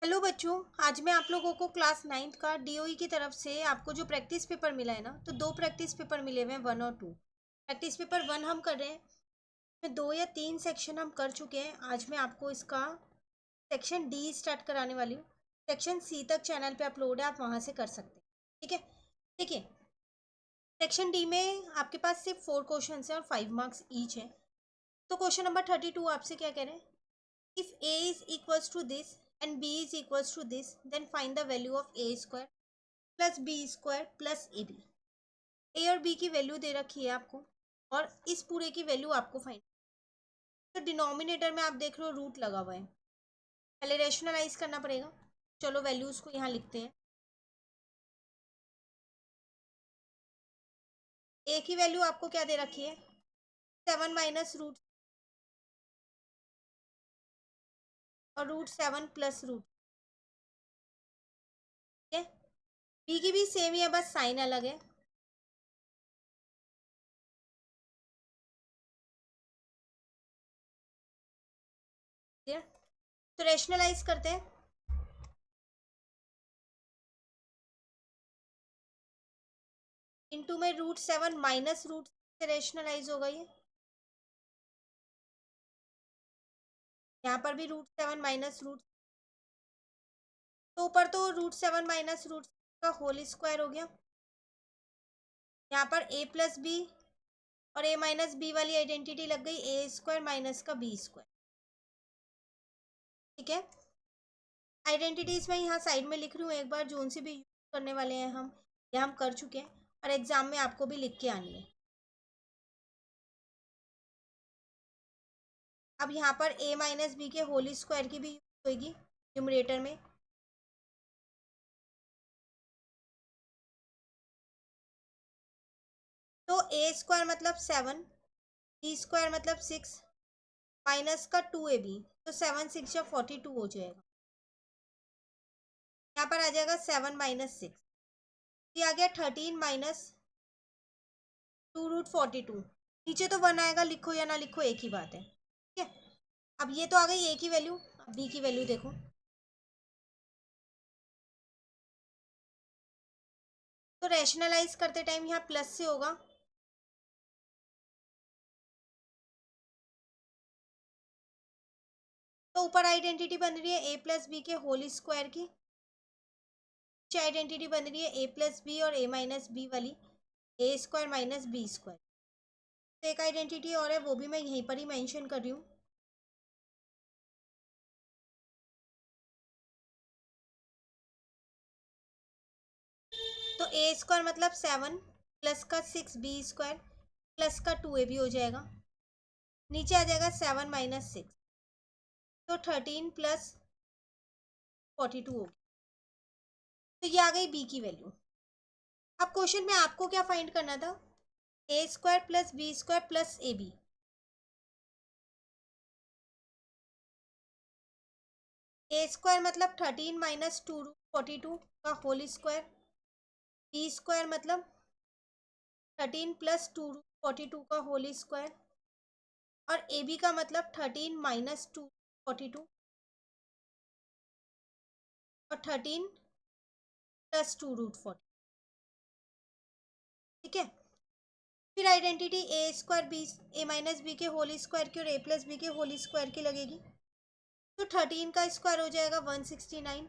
Hello बच्चों, आज मैं आप लोगों को क्लास 9th का डीओई की तरफ से आपको जो प्रैक्टिस पेपर मिला है ना, तो दो प्रैक्टिस पेपर मिले हुए हैं, 1 और 2। प्रैक्टिस पेपर 1 हम कर रहे हैं, इसमें 2 या 3 सेक्शन हम कर चुके हैं। आज मैं आपको इसका सेक्शन डी स्टार्ट कराने वाली हूँ। सेक्शन सी तक चैनल पे अपलोड है, आप वहाँ से कर सकते हैं। ठीक है, देखिए, सेक्शन डी में आपके पास सिर्फ 4 क्वेश्चन हैं और 5 मार्क्स ईच है। तो क्वेश्चन नंबर 32 आपसे क्या कह रहे हैं? If a is equals to this and b is equals to this, then find the value of a square plus b square plus ab। a और b की वैल्यू दे रखी है आपको और इस पूरे की वैल्यू आपको फाइंड। तो डिनोमिनेटर में आप देख रहे हो रूट लगा हुआ है, पहले रेशनलाइज करना पड़ेगा। चलो वैल्यूज को यहाँ लिखते हैं। a की वैल्यू आपको क्या दे रखी है? 7 माइनस रूट और √7 प्लस रूट। ठीक है, b की भी सेम ही है, बस साइन अलग है। तो रेशनलाइज करते हैं। इनटू में √7 माइनस रूट से रेशनलाइज होगा ये। यहाँ पर भी √7 माइनस रूट, तो ऊपर तो √7 माइनस रूट का होल स्क्वायर हो गया। यहाँ पर a प्लस बी और a माइनस बी वाली आइडेंटिटी लग गई, a स्क्वायर माइनस का b स्क्वायर। ठीक है, आइडेंटिटीज मैं यहाँ साइड में लिख रही हूँ, एक बार जोन से भी यूज करने वाले हैं हम, ये हम कर चुके हैं और एग्जाम में आपको भी लिख के आनी है। अब यहाँ पर a माइनस बी के होल स्क्वायर की भी यूज होगी न्यूमरेटर में। तो a स्क्वायर मतलब 7, b स्क्वायर मतलब 6 माइनस का 2ab, तो 7 6 या 42 हो जाएगा। यहाँ पर आ जाएगा 7 माइनस 6, ये आ गया 13 माइनस 2√42। नीचे तो 1 आएगा, लिखो या ना लिखो एक ही बात है। ठीक है, अब ये तो आ गई a की वैल्यू, अब b की वैल्यू देखो। तो रैशनलाइज करते टाइम यहाँ प्लस से होगा, तो ऊपर आइडेंटिटी बन रही है a प्लस बी के होल स्क्वायर की, नीचे आइडेंटिटी बन रही है a प्लस बी और a माइनस बी वाली, a square minus B square. तो एक आइडेंटिटी और है, वो भी मैं यहीं पर ही मेंशन कर रही हूँ। तो a स्क्वायर मतलब 7 प्लस का 6b स्क्वायर प्लस का 2ab हो जाएगा। नीचे आ जाएगा 7 माइनस 6, तो 13 प्लस 42 होगी। तो ये आ गई b की वैल्यू। अब क्वेश्चन में आपको क्या फाइंड करना था? a square plus B square plus A B. ए स्क्वायर मतलब 13 माइनस 2√42 का होल स्क्वायर, बी स्क्वायर मतलब 13 प्लस 2√42 का होल स्क्वायर, और ए बी का मतलब 13 माइनस 242 और 13 प्लस 2√40। ठीक है, फिर आइडेंटिटी ए स्क्वायर बी, ए माइनस बी के होल स्क्वायर की और ए प्लस बी के होल स्क्वायर की लगेगी। तो 13 का स्क्वायर हो जाएगा 169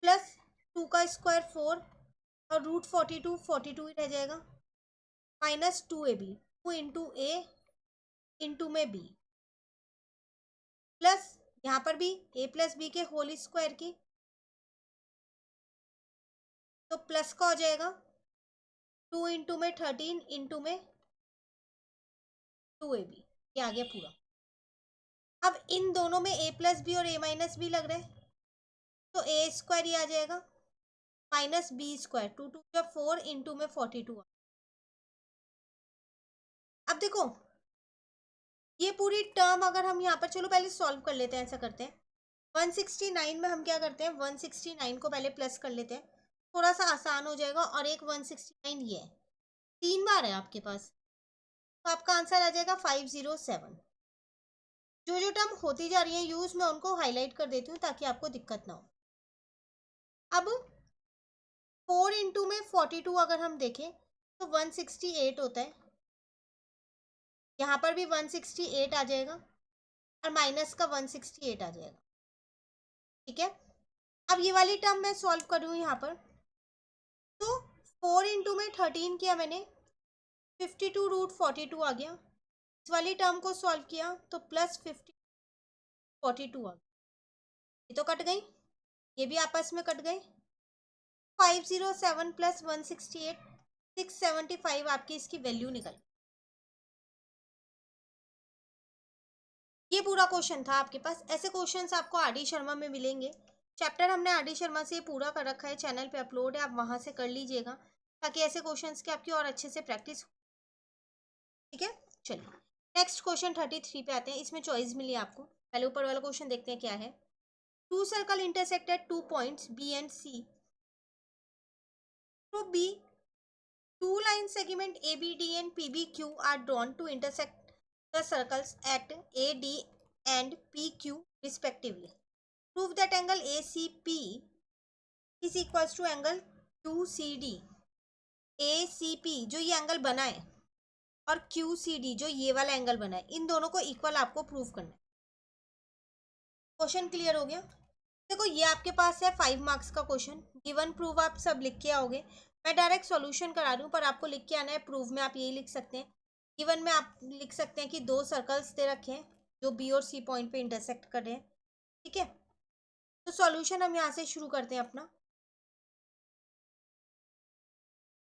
प्लस 2 का स्क्वायर 4 और √42 ही रह जाएगा, माइनस 2ab, 2 इंटू ए इंटू में बी, प्लस यहाँ पर भी a प्लस बी के होल स्क्वायर की, तो प्लस का हो जाएगा 2 इंटू में 13 इंटू में 2ab, ये आ गया पूरा। अब इन दोनों में a प्लस बी और a माइनस बी लग रहा है, तो a स्क्वायर ही आ जाएगा माइनस बी स्क्वायर, 2 2 या 4 इंटू में 42। अब देखो ये पूरी टर्म अगर हम यहाँ पर, चलो पहले सॉल्व कर लेते हैं, ऐसा करते हैं 169 में हम क्या करते हैं, 169 को पहले प्लस कर लेते हैं, थोड़ा सा आसान हो जाएगा। और एक 169 ये है, 3 बार है आपके पास, तो आपका आंसर आ जाएगा 507। जो जो टर्म होती जा रही है यूज, मैं उनको हाईलाइट कर देती हूँ ताकि आपको दिक्कत ना हो। अब 4 में 42 अगर हम देखें तो 168 होता है, यहाँ पर भी 168 आ जाएगा और माइनस का 168 आ जाएगा। ठीक है, अब ये वाली टर्म मैं सॉल्व करूँ यहाँ पर, तो 4 में 13 किया मैंने, 52√42 आ गया। इस वाली टर्म को सॉल्व किया तो प्लस 42 आ गया। ये तो कट गई, ये भी आपस में कट गए। 507 प्लस 168, 675 आपकी इसकी वैल्यू निकल। ये पूरा क्वेश्चन था आपके पास। ऐसे क्वेश्चंस आपको आर.डी. शर्मा में मिलेंगे। चैप्टर हमने आर.डी. शर्मा से पूरा कर रखा है, चैनल पे अपलोड है, आप वहां से कर लीजिएगा ताकि ऐसे क्वेश्चंस की आपकी और अच्छे से प्रैक्टिस। ठीक है, चलिए नेक्स्ट क्वेश्चन 33 पे आते हैं। इसमें चॉइस मिली आपको। पहले ऊपर वाला क्वेश्चन देखते हैं क्या है। 2 circle intersected 2 points B and C. तो B 2 line segment ABD and PBQ are drawn to intersect the circles at AD and PQ respectively. Prove that angle ACP is equals to angle QCD. ACP जो ये angle बना है और QCD जो ये वाला angle बना है, इन दोनों को इक्वल आपको प्रूव करना है। क्वेश्चन क्लियर हो गया? देखो ये आपके पास है 5 मार्क्स का क्वेश्चन। गिवन प्रूव आप सब लिख के आओगे। मैं डायरेक्ट सॉल्यूशन करा रही हूँ, पर आपको लिख के आना है। प्रूव में आप यही लिख सकते हैं। गिवन में आप लिख सकते हैं कि 2 सर्कल्स दे रखे हैं जो बी और सी पॉइंट पे इंटरसेक्ट कर रहे हैं। ठीक है, तो सॉल्यूशन हम यहाँ से शुरू करते हैं अपना।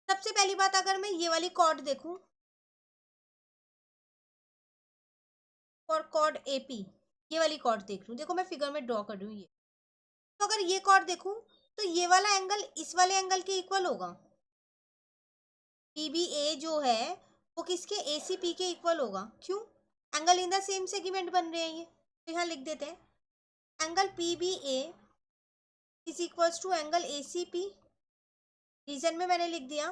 सबसे पहली बात, अगर मैं ये वाली कॉर्ड देखूं, और कॉर्ड एपी, ये वाली कॉर्ड देख लूँ। देखो मैं फिगर में ड्रॉ कर रही हूँ ये। तो अगर ये कॉर्ड देखूं तो ये वाला एंगल इस वाले एंगल के इक्वल होगा। PBA जो है वो किसके, ACP के इक्वल होगा। क्यों? Angle in the same segment बन रहे हैं ये। तो यहाँ लिख देते हैं angle PBA is equals to angle ACP। Reason में मैंने लिख दिया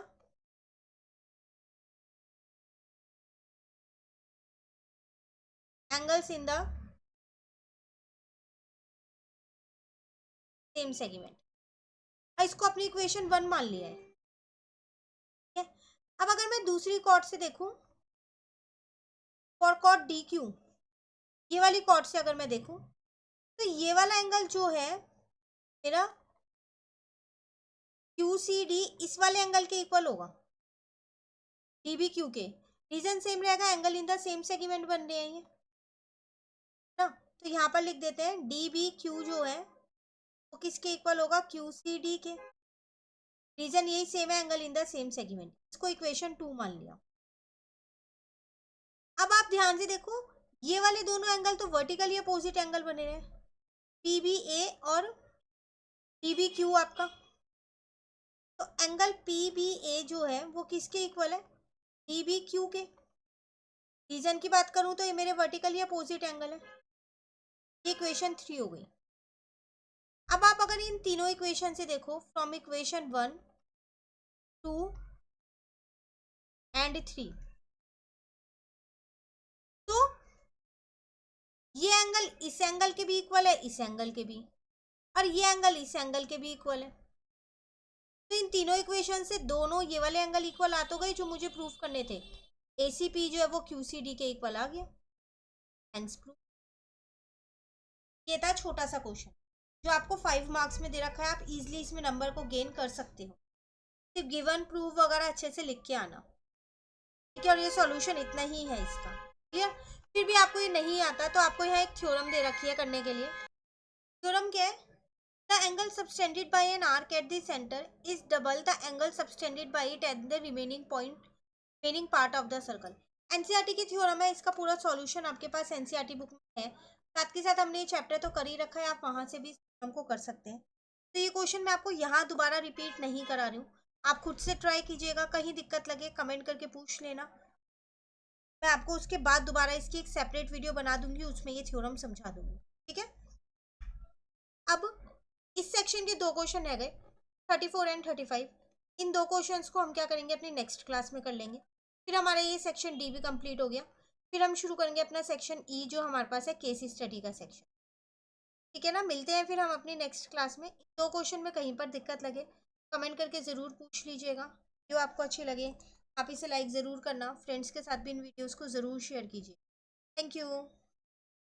angles in the same segment. इसको अपनी इक्वेशन 1 मान लिया है। ठीक है, अब अगर मैं दूसरी कॉर्ड से देखूं, फॉर कॉर्ड DQ, ये वाली कॉर्ड से अगर मैं देखूं तो ये वाला एंगल जो है मेरा QCD इस वाले एंगल के इक्वल होगा, DBQ के। रीजन सेम रहेगा, angle in the same segment बन रहे हैं ये ना। तो यहाँ पर लिख देते हैं DBQ जो है वो किसके इक्वल होगा, QCD के। रीजन यही सेम है, angle in the same segment. इसको इक्वेशन 2 मान लिया। अब आप ध्यान से देखो, ये वाले दोनों एंगल तो वर्टिकली अपोजिट एंगल बने हैं, PBA और DBQ आपका। तो एंगल PBA जो है वो किसके इक्वल है, DBQ के। रीजन की बात करूं तो ये मेरे वर्टिकली अपोजिट एंगल है। ये इक्वेशन 3 हो गई। अब आप अगर इन तीनों इक्वेशन से देखो, फ्रॉम इक्वेशन 1, 2 एंड 3, तो ये एंगल इस एंगल के भी इक्वल है, इस एंगल के भी, और ये एंगल इस एंगल के भी इक्वल है। तो इन तीनों इक्वेशन से दोनों ये वाले एंगल इक्वल आ तो गए जो मुझे प्रूफ करने थे। ACP जो है वो QCD के इक्वल आ गया, हेंस प्रूफ। ये था छोटा सा क्वेश्चन जो आपको 5 मार्क्स में दे रखा है। आप इजीली इसमें नंबर को गेन कर सकते हो। सिर्फ गिवन प्रूफ वगैरह अच्छे से लिख के आना। ठीक है, और ये सॉल्यूशन इतना ही है इसका। क्लियर? फिर भी आपको ये नहीं आता तो आपको यहाँ एक थ्योरम दे रखी है करने के लिए। थ्योरम क्या है? The angle subtended by an arc at the center is double the angle subtended by it at the remaining part of the circle. NCERT की थ्योरम है, इसका पूरा सॉल्यूशन आपके पास एनसीईआरटी बुक में है। साथ के साथ हमने ये चैप्टर तो कर ही रखा है, आप वहां से भी थ्योरम को कर सकते हैं। तो ये क्वेश्चन मैं आपको यहाँ दोबारा रिपीट नहीं करा रही हूँ, आप खुद से ट्राई कीजिएगा। कहीं दिक्कत लगे कमेंट करके पूछ लेना, मैं आपको उसके बाद दोबारा इसकी एक सेपरेट वीडियो बना दूंगी, उसमें ये थ्योरम समझा दूंगी। ठीक है, अब इस सेक्शन के 2 क्वेश्चन रह गए, 34 एंड 35। इन 2 क्वेश्चंस को हम क्या करेंगे, अपनी नेक्स्ट क्लास में कर लेंगे। फिर हमारा ये सेक्शन डी भी कंप्लीट हो गया। फिर हम शुरू करेंगे अपना सेक्शन ई जो हमारे पास है केस स्टडी का सेक्शन। ठीक है ना, मिलते हैं फिर हम अपनी नेक्स्ट क्लास में। दो क्वेश्चन में कहीं पर दिक्कत लगे कमेंट करके ज़रूर पूछ लीजिएगा। वीडियो आपको अच्छी लगे आप इसे लाइक ज़रूर करना, फ्रेंड्स के साथ भी इन वीडियोज़ को ज़रूर शेयर कीजिए। Thank you.